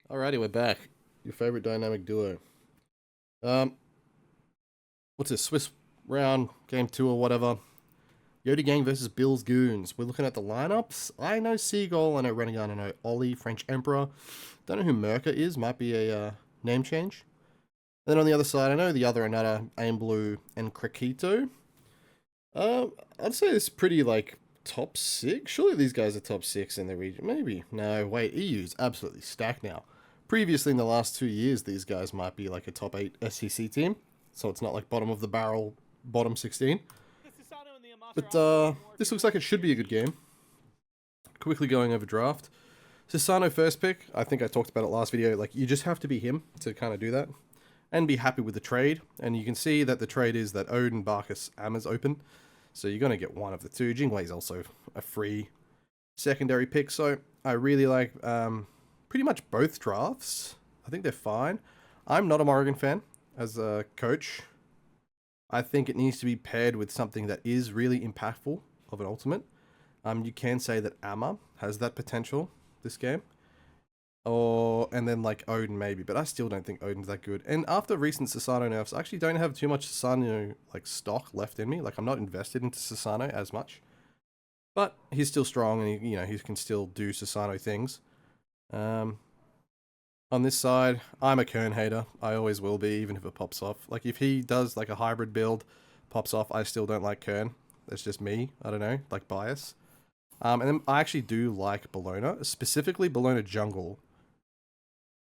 Alrighty, we're back. Your favorite dynamic duo. Um, what's this? Swiss round, game 2 or whatever. YODIE gang versus Bill's Goons. We're looking at the lineups. I know Seagull, I know Renegade, I know Ollie, French Emperor. Don't know who Merca is, might be a name change. And then on the other side, I know the other Another, Aim Blue, and Krakito. I'd say it's pretty like top 6. Surely these guys are top 6 in the region. Maybe. No, wait, EU's absolutely stacked now. Previously, in the last 2 years, these guys might be like a top 8 SCC team. So it's not like bottom of the barrel, bottom 16. But this looks like it should be a good game. Quickly going over draft. Sasano first pick. I think I talked about it last video. Like, you just have to be him to kind of do that. And be happy with the trade. And you can see that the trade is that Odin, Barkus, Amma's open. So you're going to get one of the two. Jingwei's also a free secondary pick. So I really like pretty much both drafts. I think they're fine. I'm not a Morrigan fan as a coach. I think it needs to be paired with something that is really impactful of an ultimate. You can say that Amma has that potential this game. And then like Odin maybe, but I still don't think Odin's that good. And after recent Sasano nerfs, I actually don't have too much Sasano like stock left in me. Like I'm not invested into Sasano as much. But he's still strong and he can still do Sasano things. On this side, I'm a Kern hater. I always will be, even if it pops off. Like if he does like a hybrid build, pops off, I still don't like Kern. That's just me. I don't know, like bias. And then I actually do like Bologna, specifically Bologna Jungle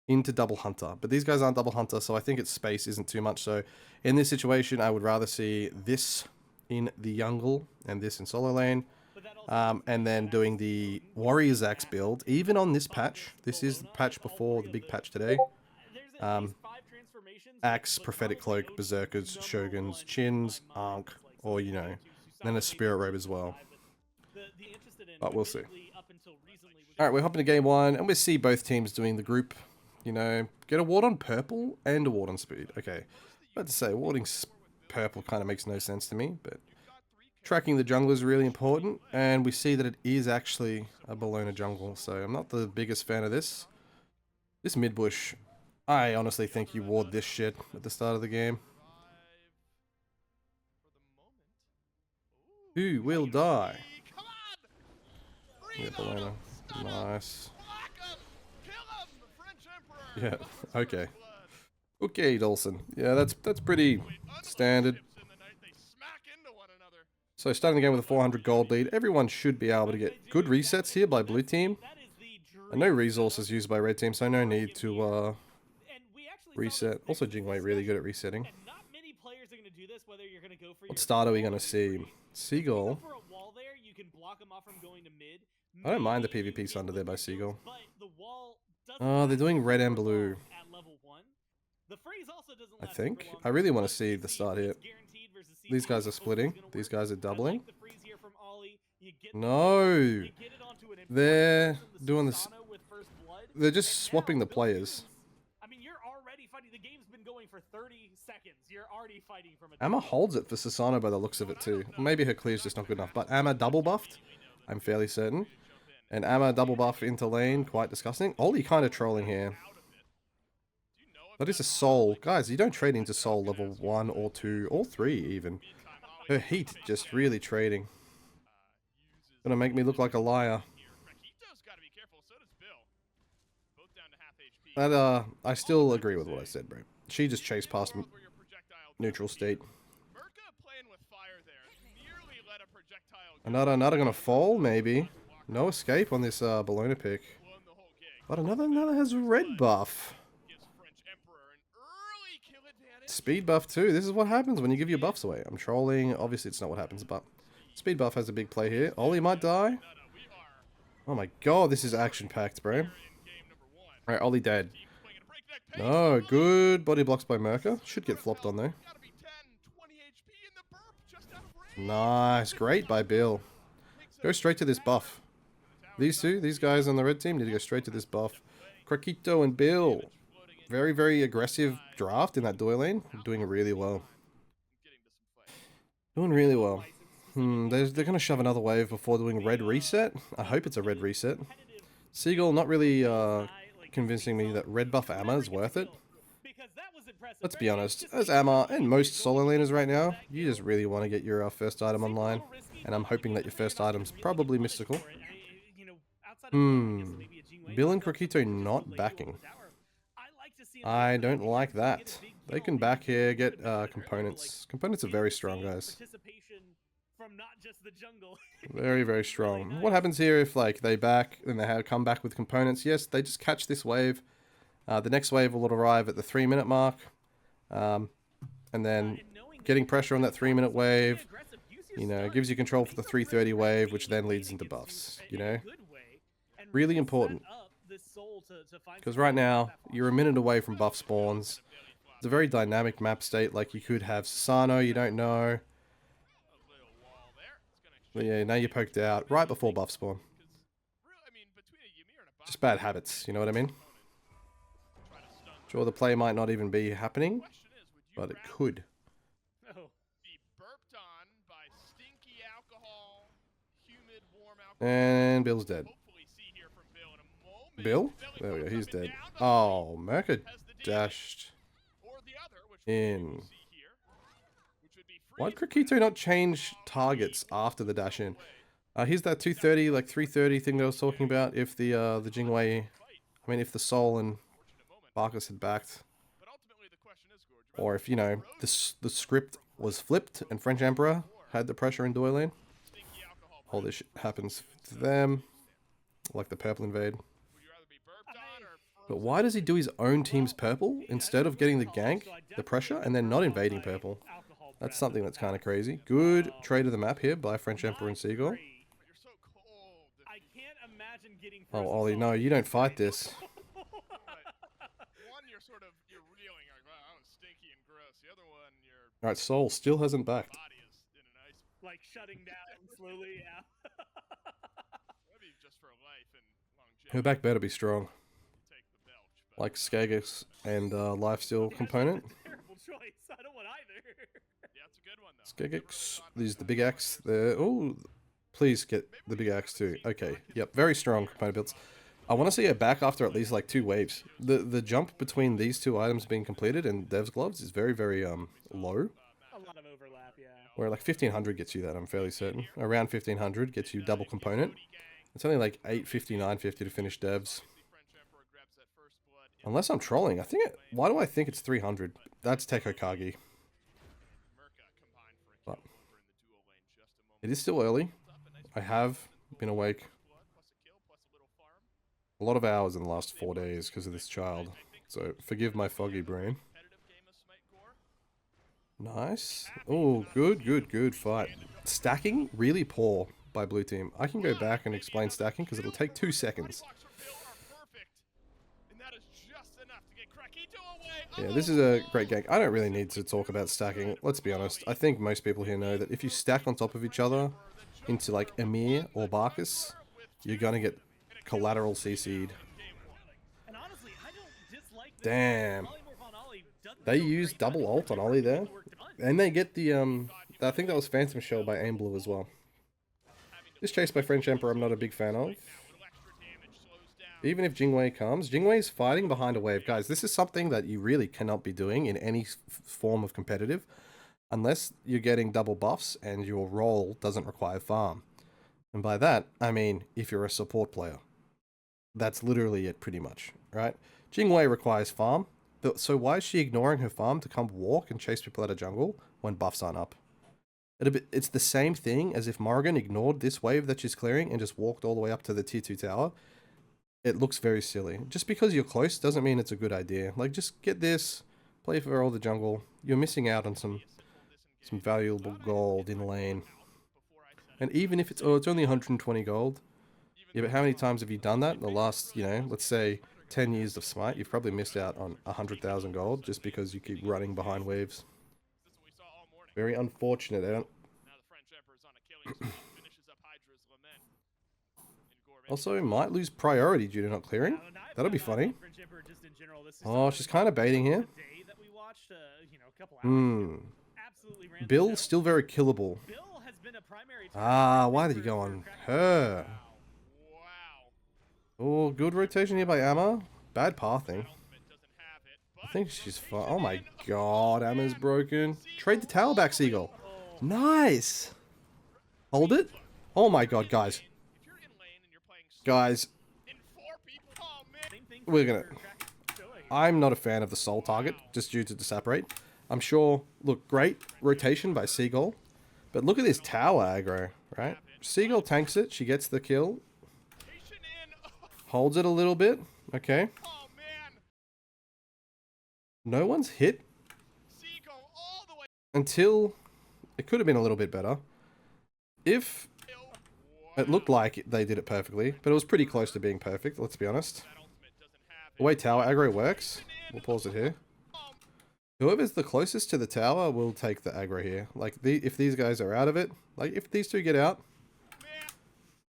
into Double Hunter. But these guys aren't Double Hunter, so I think its space isn't too much. So in this situation, I would rather see this in the jungle and this in solo lane. And then doing the Warriors Axe build, even on this patch. This is the patch before the big patch today. Axe, Prophetic Cloak, Berserkers, Shoguns, Chins, Ankh, or, then a Spirit Robe as well. But we'll see. Alright, we're hopping to game 1, and we see both teams doing the group. Get a ward on purple and a ward on speed. Okay, about to say, warding purple kind of makes no sense to me, but tracking the jungle is really important, and we see that it is actually a Bologna jungle, so I'm not the biggest fan of this. This mid bush, I honestly think you ward this shit at the start of the game. Who will die? Yeah, Bologna. Nice. Yeah, okay. Okay, Dawson. Yeah, that's pretty standard. So starting the game with a 400 gold lead, everyone should be able to get good resets here by blue team. And no resources used by red team, so no need to reset. Also, Jingwei really good at resetting. What start are we going to see? Seagull. I don't mind the PvP under there by Seagull. Oh, they're doing red and blue. I think. I really want to see the start here. These guys are splitting. These guys are doubling. No. They're doing this. They're just swapping the players. Amma holds it for Sasano by the looks of it too. Maybe her clear's just not good enough. But Amma double buffed. I'm fairly certain. And Amma double buff into lane. Quite disgusting. Ollie kind of trolling here. That is a soul. Guys, you don't trade into soul level 1 or 2 or 3 even. Her heat just really trading. Gonna make me look like a liar. That, I still agree with what I said, bro. She just chased past neutral state. Another gonna fall, maybe. No escape on this Bologna pick. But another has red buff. Speed buff too. This is what happens when you give your buffs away. I'm trolling. Obviously, it's not what happens, but speed buff has a big play here. Ollie might die. Oh my god, this is action-packed, bro. Alright, Ollie dead. No, good body blocks by Merca. Should get flopped on though. Nice, great by Bill. Go straight to this buff. These guys on the red team need to go straight to this buff. Krakito and Bill. Very, very aggressive draft in that duo lane. Doing really well. Doing really well. They're going to shove another wave before doing red reset. I hope it's a red reset. Seagull not really convincing me that red buff Amma is worth it. Let's be honest, as Amma and most solo laners right now, you just really want to get your first item online. And I'm hoping that your first item's probably mystical. Bill and Krakito not backing. I don't like that. They can back here, get components. Components are very strong, guys. Very, very strong. What happens here if like they back and they come back with components? Yes, they just catch this wave. The next wave will arrive at the 3-minute mark. And then getting pressure on that 3-minute wave, you know, gives you control for the 3:30 wave, which then leads into buffs, you know? Really important. Because right now, you're a minute away from buff spawns. It's a very dynamic map state, like you could have Sano, you don't know. But yeah, now you're poked out right before buff spawn. Just bad habits, you know what I mean? Sure, the play might not even be happening, but it could. And Bill's dead. Bill? There we go, he's dead. Oh, Merca dashed in. Why'd Krakito not change targets after the dash in? Here's that 230, like 330 thing that I was talking about. If the Jingwei, I mean, if the Soul and Barkus had backed, or if, you know, the script was flipped and French Emperor had the pressure in Doi lane, all this shit happens to them, like the purple invade. But why does he do his own team's purple instead of getting the gank, the pressure, and then not invading purple? That's something that's kind of crazy. Good trade of the map here by French Emperor and Seagull. Oh, Ollie, no, you don't fight this. Alright, Soul still hasn't backed. Like shutting down slowly, yeah. Her back better be strong. Like Skagus and Lifesteal component. Terrible choice. I don't want either. Yeah, it's a good one though. Skagus, there's the big axe there. Oh, please get the big axe too. Okay, yep, very strong component builds. I want to see her back after at least like 2 waves. The jump between these 2 items being completed and Dev's gloves is very, very low. A lot of overlap, yeah. Where like 1500 gets you that, I'm fairly certain. Around 1500 gets you double component. It's only like 850, 950 to finish Devs. Unless I'm trolling. I think it, why do I think it's 300? That's Tekokagi. But it is still early. I have been awake a lot of hours in the last 4 days because of this child. So forgive my foggy brain. Nice. Oh, good fight. Stacking, really poor by blue team. I can go back and explain stacking because it'll take 2 seconds. Yeah, this is a great gank. I don't really need to talk about stacking. Let's be honest. I think most people here know that if you stack on top of each other into like EMEA or Barkus, you're going to get collateral CC'd. Damn. They used double ult on Ollie there. And they get the, I think that was Phantom Shell by Aim Blue as well. This chase by French Emperor I'm not a big fan of. Even if Jingwei comes, Jingwei is fighting behind a wave. Guys, this is something that you really cannot be doing in any form of competitive unless you're getting double buffs and your role doesn't require farm. And by that, I mean if you're a support player. That's literally it pretty much, right? Jingwei requires farm, so why is she ignoring her farm to come walk and chase people out of jungle when buffs aren't up? It's the same thing as if Morrigan ignored this wave that she's clearing and just walked all the way up to the tier 2 tower. It looks very silly. Just because you're close doesn't mean it's a good idea. Like, just get this, play for all the jungle. You're missing out on some valuable gold in lane. And even if it's only 120 gold. Yeah, but how many times have you done that in the last, you know, let's say 10 years of Smite? You've probably missed out on 100,000 gold just because you keep running behind waves. Very unfortunate. Also, might lose priority due to not clearing. That'll be funny. Oh, she's kind of baiting here. Bill, still very killable. Ah, why did you go on her? Oh, good rotation here by Amma. Bad pathing. I think she's fine. Oh my god, Emma's broken. Trade the tower back, Seagull. Nice. Hold it. Oh my god, guys. Guys. We're gonna... I'm not a fan of the soul target, just due to the separate. I'm sure... Look, great rotation by Seagull. But look at this tower aggro, right? Seagull tanks it. She gets the kill. Holds it a little bit. Okay. No one's hit until it could have been a little bit better. If it looked like they did it perfectly, but it was pretty close to being perfect, let's be honest. The way tower aggro works, we'll pause it here. Whoever's the closest to the tower will take the aggro here. Like, if these guys are out of it, like if these two get out,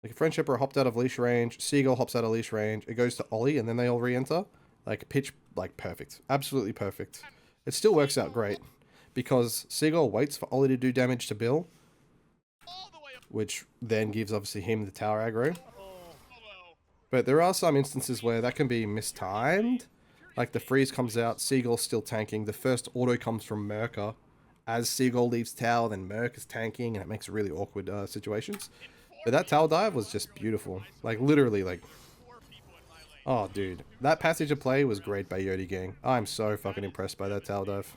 like if French Emperor hopped out of leash range, Seagull hops out of leash range, it goes to Ollie, and then they all re-enter. Like, pitch, like, perfect. Absolutely perfect. It still works out great, because Seagull waits for Ollie to do damage to Bill, which then gives, obviously, him the tower aggro. But there are some instances where that can be mistimed. Like, the freeze comes out, Seagull's still tanking, the first auto comes from Merca. As Seagull leaves tower, then Merc is tanking, and it makes really awkward situations. But that tower dive was just beautiful. Like, literally, like... Oh, dude. That passage of play was great by YODIE gang. I'm so fucking impressed by that tower dive.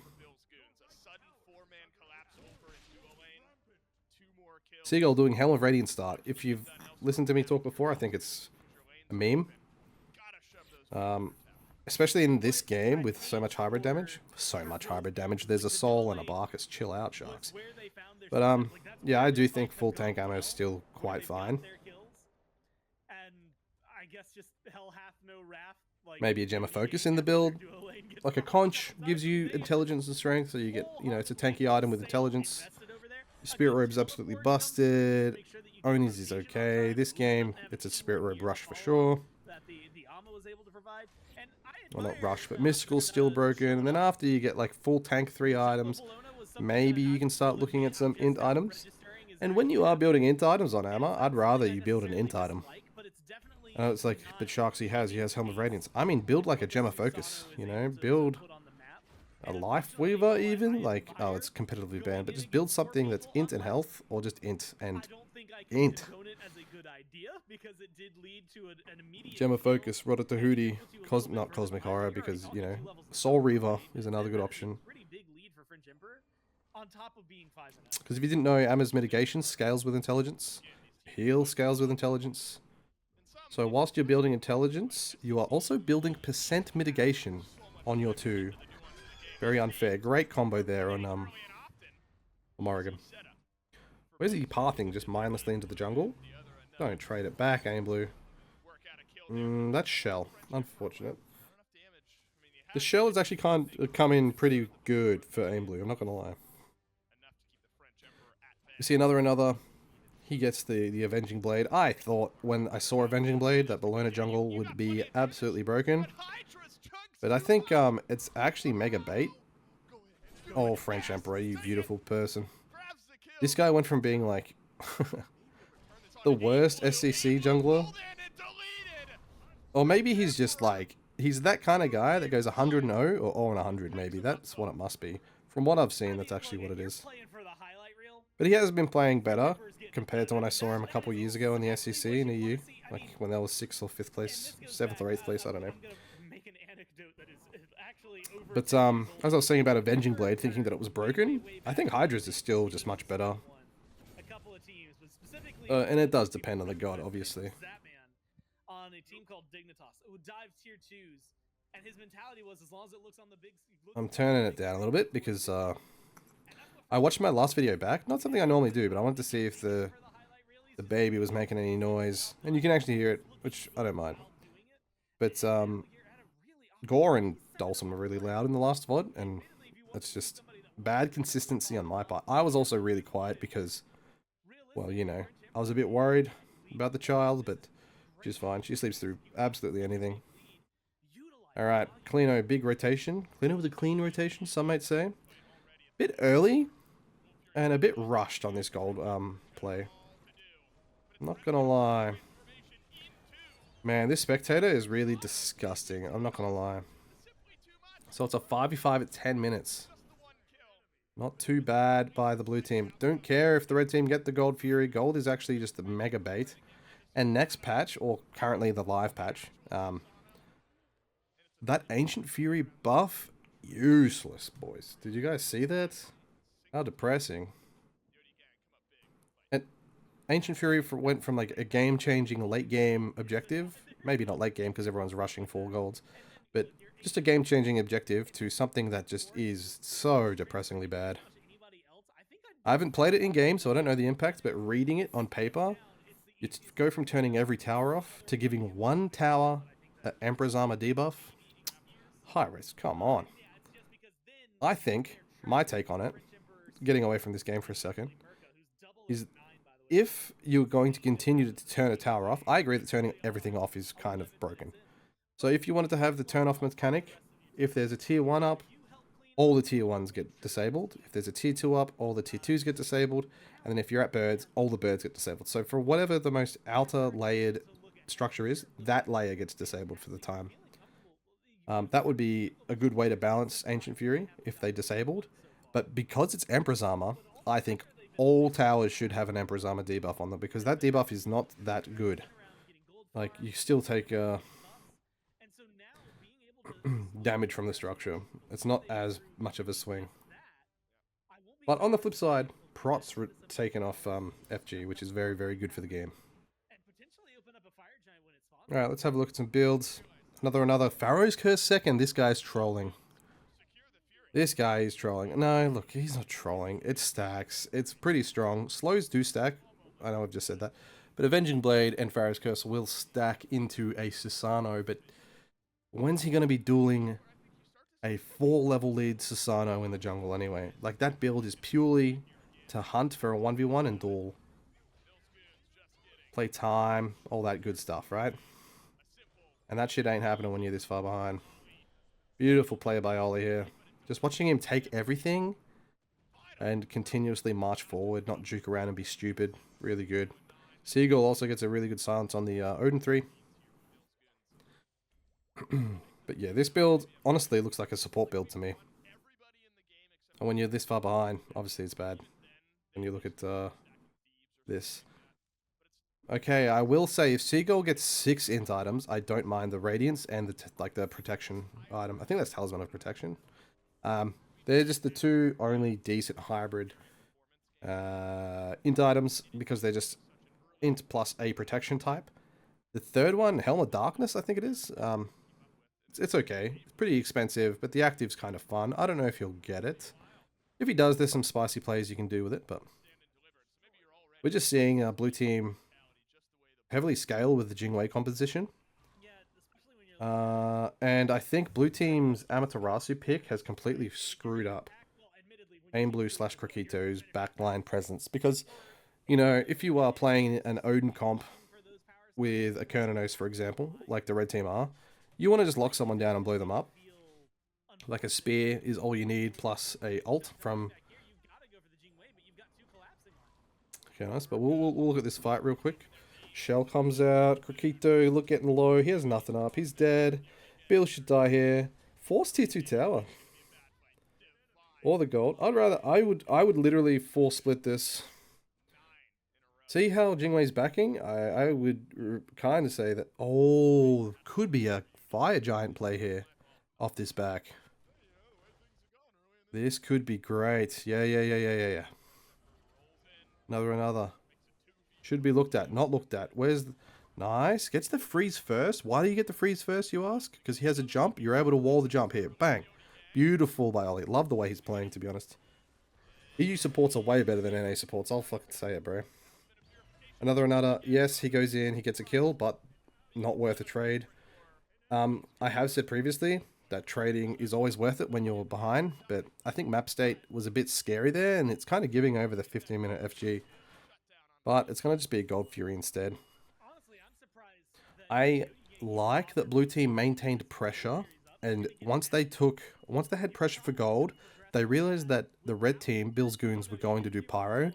Seagull doing Helm of Radiant start. If you've listened to me talk before, I think it's a meme. Especially in this game with so much hybrid damage. So much hybrid damage. There's a soul and a Barkus. Chill out, Sharks. But, yeah, I do think full tank ammo is still quite fine. Maybe a Gem of Focus in the build. Like a Conch gives you intelligence and strength, so you get, you know, it's a tanky item with intelligence. Spirit Robe's absolutely busted. Oni's is okay. This game, it's a Spirit Robe rush for sure. Well, not rush, but Mystical's still broken. And then after you get like full tank 3 items, maybe you can start looking at some int items. And when you are building int items on Amma, I'd rather you build an int item. It's like, but Sharks he has Helm of Radiance. I mean, build like a Gem of Focus, you know? Build a Life Weaver even? Like, oh, it's competitively banned, but just build something that's int and health, or just int and int. Gem of Focus, Rotatahudi, not Cosmic Horror, because, you know, Soul Reaver is another good option. Because if you didn't know, Amma's mitigation scales with intelligence. Heal scales with intelligence. So whilst you're building intelligence, you are also building percent mitigation on your 2. Very unfair. Great combo there on Morrigan. Where's he pathing? Just mindlessly into the jungle? Don't trade it back, Aim Blue. That's Shell. Unfortunate. The Shell has actually come in pretty good for Aim Blue, I'm not gonna lie. You see another. He gets the Avenging Blade. I thought when I saw Avenging Blade that Bologna Jungle would be absolutely broken. But I think it's actually mega bait. Oh, French Emperor, you beautiful person. This guy went from being like the worst SCC jungler. Or maybe he's just like, he's that kind of guy that goes 100-0 or 0-100 maybe. That's what it must be. From what I've seen, that's actually what it is. But he has been playing better compared to when I saw him a couple years ago in the SCC in EU. Like when that was 6th or 5th place, 7th or 8th place, I don't know. But as I was saying about Avenging Blade, thinking that it was broken, I think Hydra's is still just much better. And it does depend on the god, obviously. I'm turning it down a little bit because I watched my last video back. Not something I normally do, but I wanted to see if the baby was making any noise. And you can actually hear it, which I don't mind. But Gore and Dawson were really loud in the last VOD, and it's just bad consistency on my part. I was also really quiet because, well, you know, I was a bit worried about the child, but she's fine. She sleeps through absolutely anything. Alright, Cleano, big rotation. Cleano with a clean rotation, some might say. Bit early, and a bit rushed on this gold play. I'm not gonna lie. Man, this spectator is really disgusting. I'm not gonna lie. So it's a 5v5 at 10 minutes. Not too bad by the blue team. Don't care if the red team get the Gold Fury. Gold is actually just the mega bait. And next patch, or currently the live patch, that Ancient Fury buff, useless, boys. Did you guys see that? How depressing. And Ancient Fury went from like a game-changing late-game objective, maybe not late game because everyone's rushing 4 golds, but just a game-changing objective to something that just is so depressingly bad. I haven't played it in game, so I don't know the impact, but reading it on paper, you go from turning every tower off to giving 1 tower an Emperor's Armor debuff. High risk, come on. I think, my take on it, getting away from this game for a second, is if you're going to continue to turn a tower off, I agree that turning everything off is kind of broken. So if you wanted to have the turn off mechanic, if there's a tier 1 up, all the tier 1s get disabled. If there's a tier 2 up, all the tier 2s get disabled. And then if you're at birds, all the birds get disabled. So for whatever the most outer layered structure is, that layer gets disabled for the time. That would be a good way to balance Ancient Fury if they disabled. But because it's Emperor's Armor, I think all towers should have an Emperor's Armor debuff on them, because that debuff is not that good. Like, you still take damage from the structure. It's not as much of a swing. But on the flip side, Prot's taken off FG, which is very, very good for the game. Alright, let's have a look at some builds. Another Pharaoh's Curse second. This guy's trolling. This guy is trolling. No, look, he's not trolling. It stacks. It's pretty strong. Slows do stack. I know I've just said that. But Avenging Blade and Pharaoh's Curse will stack into a Susano. But when's he going to be dueling a 4-level lead Susano in the jungle anyway? Like, that build is purely to hunt for a 1v1 and duel. Play time, all that good stuff, right? And that shit ain't happening when you're this far behind. Beautiful play by Oli here. Just watching him take everything and continuously march forward, not juke around and be stupid. Really good. Seagull also gets a really good silence on the Odin 3. But yeah, this build honestly looks like a support build to me. And when you're this far behind, obviously it's bad. When you look at this. Okay, I will say if Seagull gets 6 int items, I don't mind the Radiance and the protection item. I think that's Talisman of Protection. They're just the 2 only decent hybrid int items, because they're just int plus a protection type. The third one, Helm of Darkness, I think it is. It's okay. It's pretty expensive, but the active's kind of fun. I don't know if he'll get it. If he does, there's some spicy plays you can do with it, but we're just seeing blue team heavily scale with the Jingwei composition. And I think blue team's Amaterasu pick has completely screwed up Aim Blue / Krakito's backline presence, because, you know, if you are playing an Odin comp with a Kernanos, for example, like the red team are, you want to just lock someone down and blow them up. Like a spear is all you need, plus a ult from... Okay, nice, but we'll look at this fight real quick. Shell comes out, Krakito, look, getting low, he has nothing up, he's dead. Bill should die here. Force tier 2 tower. Or the gold. I would literally 4-split this. See how Jingwei's backing? I would kind of say that, oh, could be a fire giant play here off this back. This could be great. Yeah. Another. Should be looked at, not looked at. Where's... Nice. Gets the freeze first. Why do you get the freeze first, you ask? Because he has a jump. You're able to wall the jump here. Bang. Beautiful by Oli. Love the way he's playing, to be honest. EU supports are way better than NA supports. I'll fucking say it, bro. Another. Yes, he goes in. He gets a kill, but not worth a trade. I have said previously that trading is always worth it when you're behind, but I think map state was a bit scary there, and it's kind of giving over the 15-minute FG. But it's going to just be a Gold Fury instead. I like that blue team maintained pressure, and once they had pressure for gold, they realized that the red team, Bill's Goons, were going to do pyro,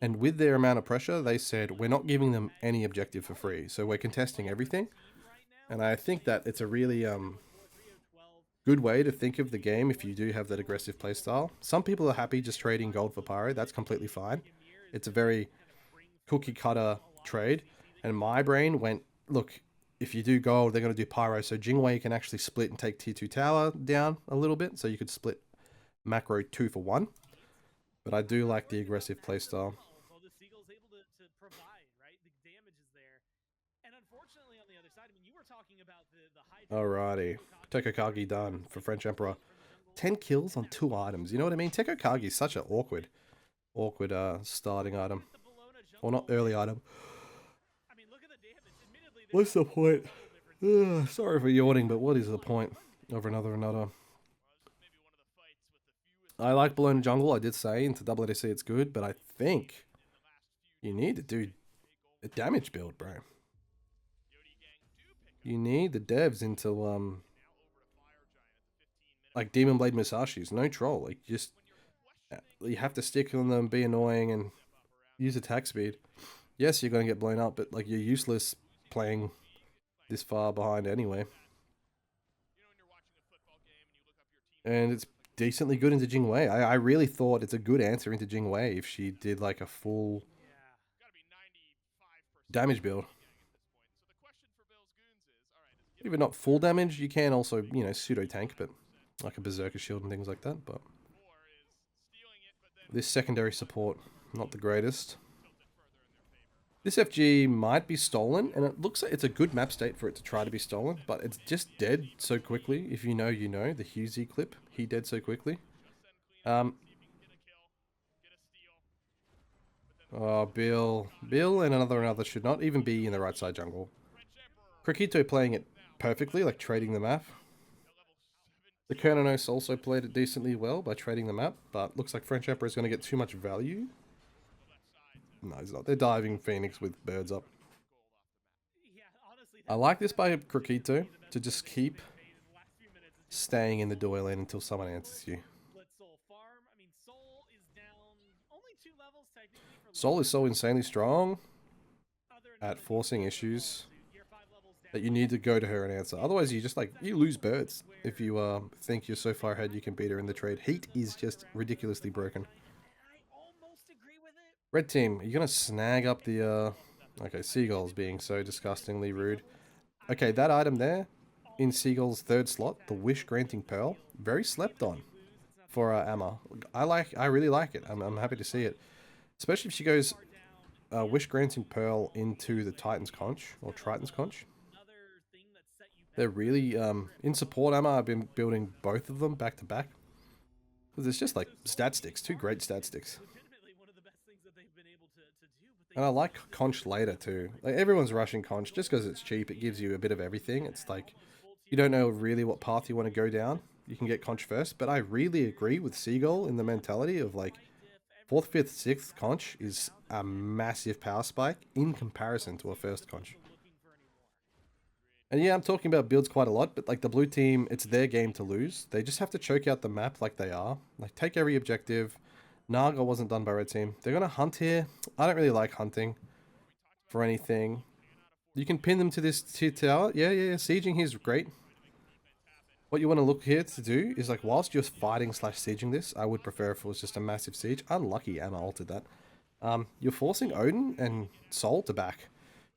and with their amount of pressure, they said, we're not giving them any objective for free, so we're contesting everything. And I think that it's a really good way to think of the game if you do have that aggressive playstyle. Some people are happy just trading gold for pyro. That's completely fine. It's a very cookie cutter trade. And my brain went, look, if you do gold, they're going to do pyro. So Jingwei can actually split and take tier 2 tower down a little bit. So you could split macro 2 for 1. But I do like the aggressive playstyle. So the Seagull's able to provide, right? The damage is there. And unfortunately, on the other side, I mean, you were talking about the high. Alrighty. Tekokage done for French Emperor. 10 kills on 2 items. You know what I mean? Tekokage is such an awkward starting item. Or not early item. I mean, look at the damage. Admittedly, What's the point? Sorry for yawning, but what is the point? Over another. I like Bologna Jungle, I did say. Into double ADC it's good, but I think you need to do a damage build, bro. You need the devs into, like Demon Blade Musashi's. No troll. Like, just, you have to stick on them, be annoying, and use attack speed. Yes, you're going to get blown up, but, like, you're useless playing this far behind anyway. And it's decently good into Jingwei. I really thought it's a good answer into Jingwei if she did, like, a full damage build. Even not full damage, you can also, you know, pseudo tank, but like a berserker shield and things like that. But this secondary support, not the greatest. This FG might be stolen, and it looks like it's a good map state for it to try to be stolen, but it's just dead so quickly. If you know, you know. The Husey clip, he dead so quickly. Oh, Bill and another should not even be in the right side jungle. Krakito playing it perfectly, like trading the map. The Kernanos also played it decently well by trading the map, but looks like French Emperor is going to get too much value. No, he's not. They're diving Phoenix with birds up. I like this by Krakito to just keep staying in the doorway lane until someone answers you. Soul is so insanely strong at forcing issues that you need to go to her and answer. Otherwise, you just, like, you lose birds if you think you're so far ahead you can beat her in the trade. Heat is just ridiculously broken. Red team, are you going to snag up the, okay, Seagull's being so disgustingly rude. Okay, that item there, in Seagull's third slot, the Wish Granting Pearl, very slept on for Amma. I really like it. I'm happy to see it. Especially if she goes Wish Granting Pearl into the Titan's Conch, or Triton's Conch. They're really, in support Amma, I've been building both of them back to back. Because it's just like stat sticks, 2 great stat sticks. And I like Conch later too. Like, everyone's rushing Conch just because it's cheap. It gives you a bit of everything. It's like, you don't know really what path you want to go down. You can get Conch first. But I really agree with Seagull in the mentality of, like, 4th, 5th, 6th Conch is a massive power spike in comparison to a first Conch. And yeah, I'm talking about builds quite a lot, but, like, the blue team, it's their game to lose. They just have to choke out the map like they are. Like, take every objective. Naga wasn't done by red team. They're going to hunt here. I don't really like hunting for anything. You can pin them to this tier tower. Yeah. Sieging here is great. What you want to look here to do is, like, whilst you're fighting / sieging this, I would prefer if it was just a massive siege. Unlucky Amma altered that. You're forcing Odin and Sol to back.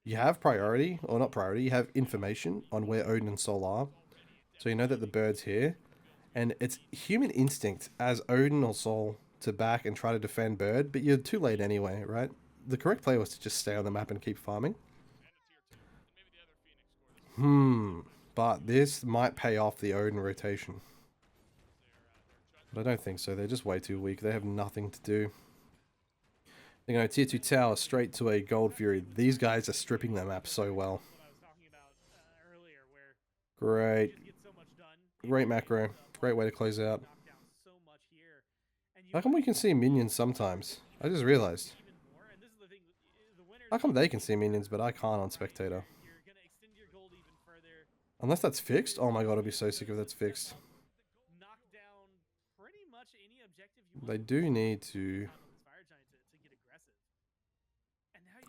You have priority, or not priority, you have information on where Odin and Sol are. So you know that the bird's here. And it's human instinct as Odin or Sol to back and try to defend bird, but you're too late anyway, right? The correct play was to just stay on the map and keep farming. But this might pay off the Odin rotation. But I don't think so. They're just way too weak. They have nothing to do. They're going to tier 2 tower straight to a Gold Fury. These guys are stripping the map so well. Great. Great macro. Great way to close out. How come we can see minions sometimes? I just realized. How come they can see minions, but I can't on spectator? Unless that's fixed? Oh my god, I'd be so sick if that's fixed. They do need to...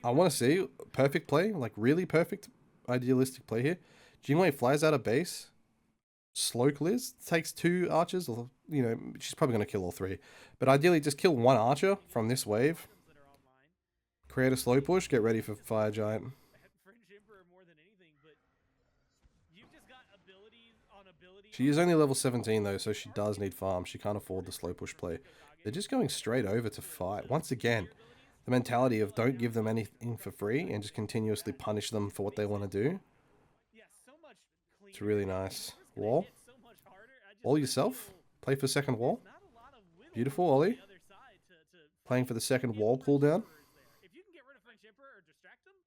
I want to see perfect play, like really perfect, idealistic play here. Jingwei flies out of base. Slow clears. Takes 2 archers, or, you know, she's probably going to kill all 3. But ideally, just kill 1 archer from this wave. Create a slow push. Get ready for Fire Giant. She is only level 17 though, so she does need farm. She can't afford the slow push play. They're just going straight over to fight. Once again, the mentality of don't give them anything for free and just continuously punish them for what they want to do. It's really nice. Wall. Wall yourself. Play for second wall. Beautiful, Ollie. Playing for the second wall cooldown.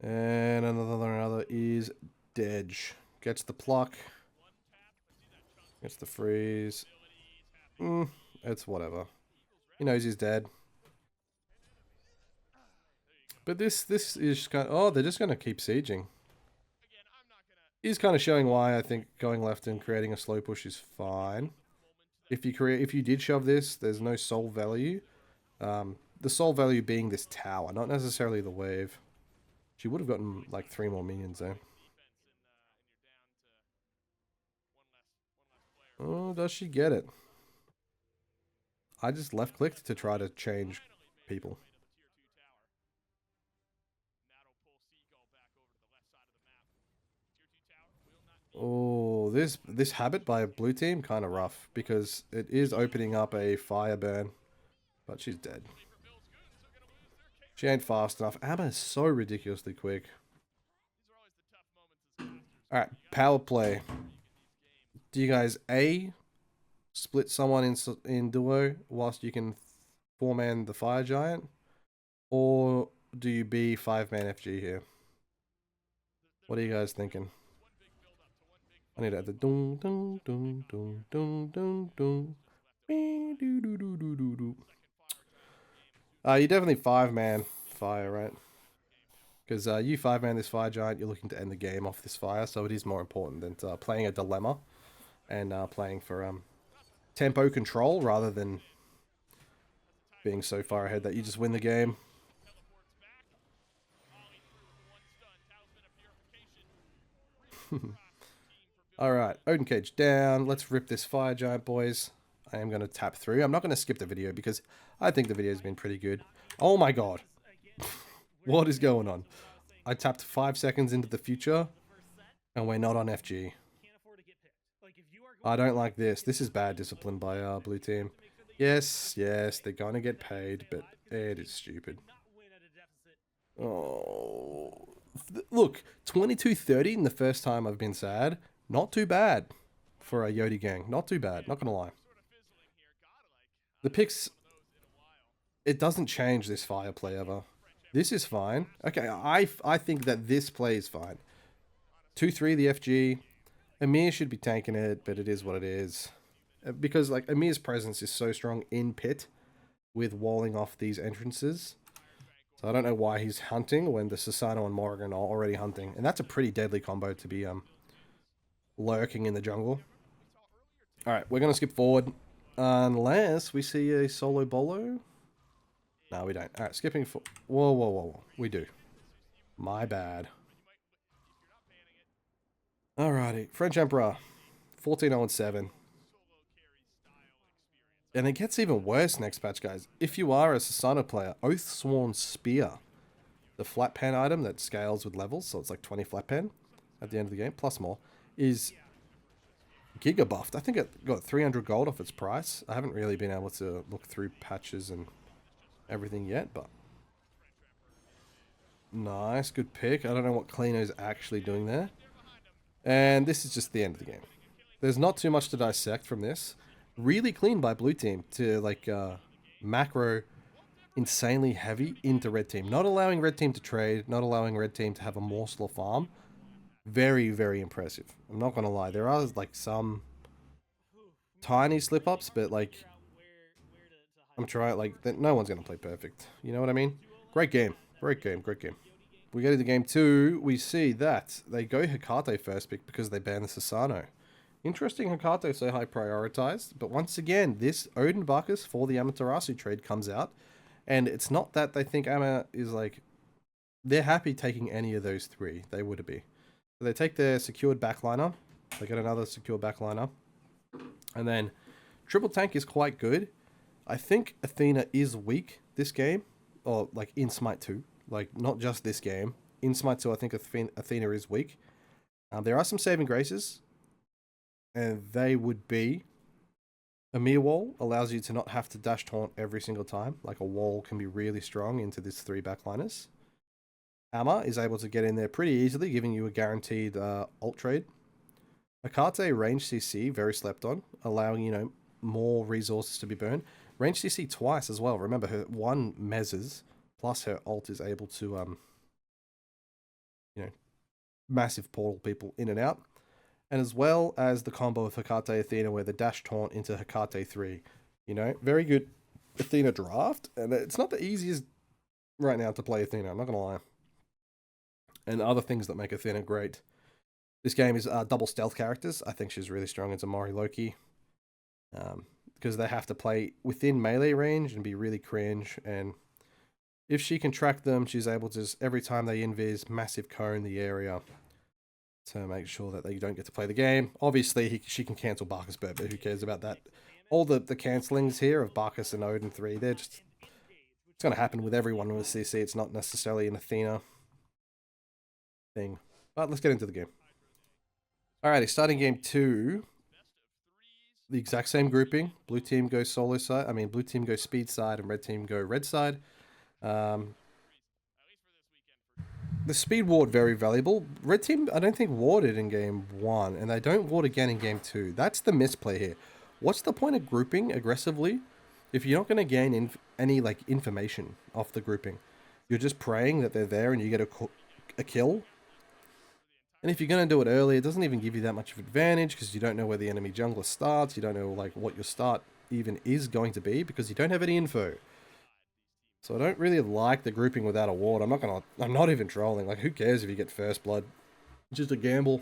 And another is Dedge. Gets the pluck. Gets the freeze. It's whatever. He knows he's dead. But this is kind of... Oh, they're just going to keep sieging. He's kind of showing why I think going left and creating a slow push is fine. If you did shove this, there's no soul value. The soul value being this tower, not necessarily the wave. She would have gotten like 3 more minions though. Oh, does she get it? I just left clicked to try to change people. Oh, this habit by a blue team kind of rough because it is opening up a fire burn, but she's dead. She ain't fast enough. Amma is so ridiculously quick. Alright, power play. Do you guys A, split someone in duo whilst you can 4-man the fire giant? Or do you B 5-man FG here? What are you guys thinking? I need to add the dun dun dun dun dun dun dun. You definitely 5-man fire, right? Because you 5-man this fire giant, you're looking to end the game off this fire, so it is more important than playing a dilemma and playing for tempo control rather than being so far ahead that you just win the game. Alright, Odin Cage down. Let's rip this fire giant, boys. I am going to tap through. I'm not going to skip the video because I think the video has been pretty good. Oh my god. What is going on? I tapped 5 seconds into the future and we're not on FG. I don't like this. This is bad discipline by our blue team. Yes, they're going to get paid, but it is stupid. Oh, look, 22-30 in the first time I've been sad. Not too bad for a YODIE gang. Not too bad, not gonna lie. The picks, it doesn't change this fire play ever. This is fine. Okay, I think that this play is fine. 2-3 the FG. EMEA should be tanking it, but it is what it is. Because like EMEA's presence is so strong in pit with walling off these entrances. So I don't know why he's hunting when the Susano and Morrigan are already hunting. And that's a pretty deadly combo to be lurking in the jungle. Alright, we're going to skip forward. Unless we see a solo bolo. No, we don't. Alright, skipping for... Whoa. We do. My bad. Alrighty. French Emperor. 14-0-7. And it gets even worse next patch, guys. If you are a Susano player, Oathsworn Spear, the flat pen item that scales with levels, so it's like 20 flat pen at the end of the game, plus more, is giga buffed. I think it got 300 gold off its price. I haven't really been able to look through patches and everything yet, but nice, good pick. I don't know what Cleano's actually doing there. And this is just the end of the game. There's not too much to dissect from this. Really clean by blue team to like macro insanely heavy into red team. Not allowing red team to trade, not allowing red team to have a morsel of farm. Very, very impressive. I'm not going to lie. There are like some tiny slip-ups, but like I'm trying, like no one's going to play perfect. You know what I mean? Great game. Great game. We get into game 2. We see that they go Hecate first pick because they ban the Susano. Interesting Hecate so high prioritized, but once again, this Odin Bacchus for the Amaterasu trade comes out, and it's not that they think Ama is like, they're happy taking any of those 3. They would be. So they take their secured backliner. They get another secured backliner. And then triple tank is quite good. I think Athena is weak this game. Or like in Smite 2. Like not just this game. In Smite 2 I think Athena is weak. There are some saving graces. And they would be... EMEA wall allows you to not have to dash taunt every single time. Like a wall can be really strong into this 3 backliners. EMEA is able to get in there pretty easily, giving you a guaranteed ult trade. Hecate range CC, very slept on, allowing, you know, more resources to be burned. Range CC twice as well. Remember, her 1 mezzes plus her ult is able to, you know, massive portal people in and out. And as well as the combo of Hecate Athena where the dash taunt into Hecate 3. You know, very good Athena draft. And it's not the easiest right now to play Athena, I'm not going to lie. And other things that make Athena great. This game is double stealth characters. I think she's really strong into Mori Loki. Because they have to play within melee range and be really cringe. And if she can track them, she's able to just, every time they invis, massive cone the area to make sure that they don't get to play the game. Obviously, she can cancel Barcus Bird, but who cares about that? All the cancellings here of Barcus and Odin 3, they're just... It's going to happen with everyone with CC. It's not necessarily an Athena thing. But let's get into the game. Alrighty, starting game 2. The exact same grouping. Blue team goes solo side. I mean, blue team goes speed side and red team go red side. The speed ward very valuable. Red team, I don't think warded in game 1, and they don't ward again in game 2. That's the misplay here. What's the point of grouping aggressively if you're not going to gain any like information off the grouping? You're just praying that they're there and you get a kill. And if you're going to do it early, it doesn't even give you that much of advantage because you don't know where the enemy jungler starts. You don't know like what your start even is going to be because you don't have any info. So I don't really like the grouping without a ward. I'm not even trolling. Like, who cares if you get first blood? It's just a gamble.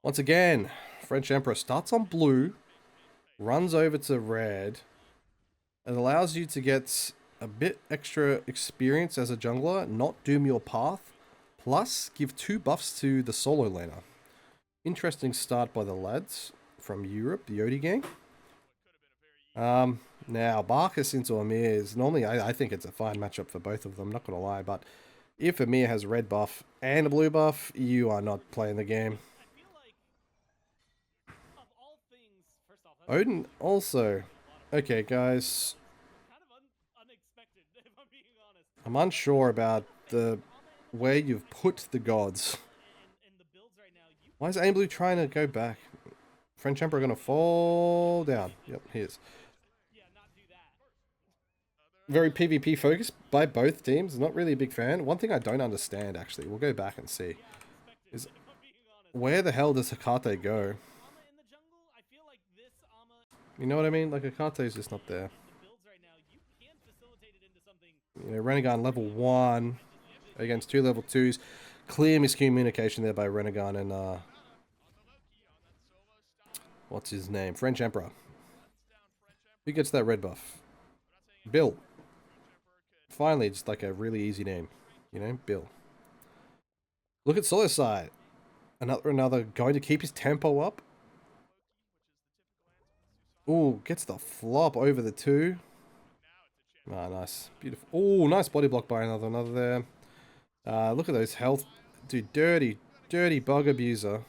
Once again, French Emperor starts on blue, runs over to red. It allows you to get a bit extra experience as a jungler, not doom your path, plus give 2 buffs to the solo laner. Interesting start by the lads from Europe, the YODIE gang. Now, Barcus into EMEA is normally, I think it's a fine matchup for both of them, not going to lie, but if EMEA has a red buff and a blue buff, you are not playing the game. Odin also. Okay, guys. I'm unsure about where you've put the gods. Why is Aim Blue trying to go back? French Emperor going to fall down. Yep, he is. Very PvP focused by both teams. Not really a big fan. One thing I don't understand, actually, we'll go back and see, is where the hell does Hecate go? You know what I mean? Like, Hecate's just not there. You know, Renegon level 1 against 2 level 2s. Clear miscommunication there by Renegon and, what's his name? French Emperor. Who gets that red buff? Bill. Finally, just like a really easy name. You know, Bill. Look at solo side. Another going to keep his tempo up. Ooh, gets the flop over the 2. Ah, nice. Beautiful. Ooh, nice body block by another there. Look at those health. Dude, dirty bug abuser.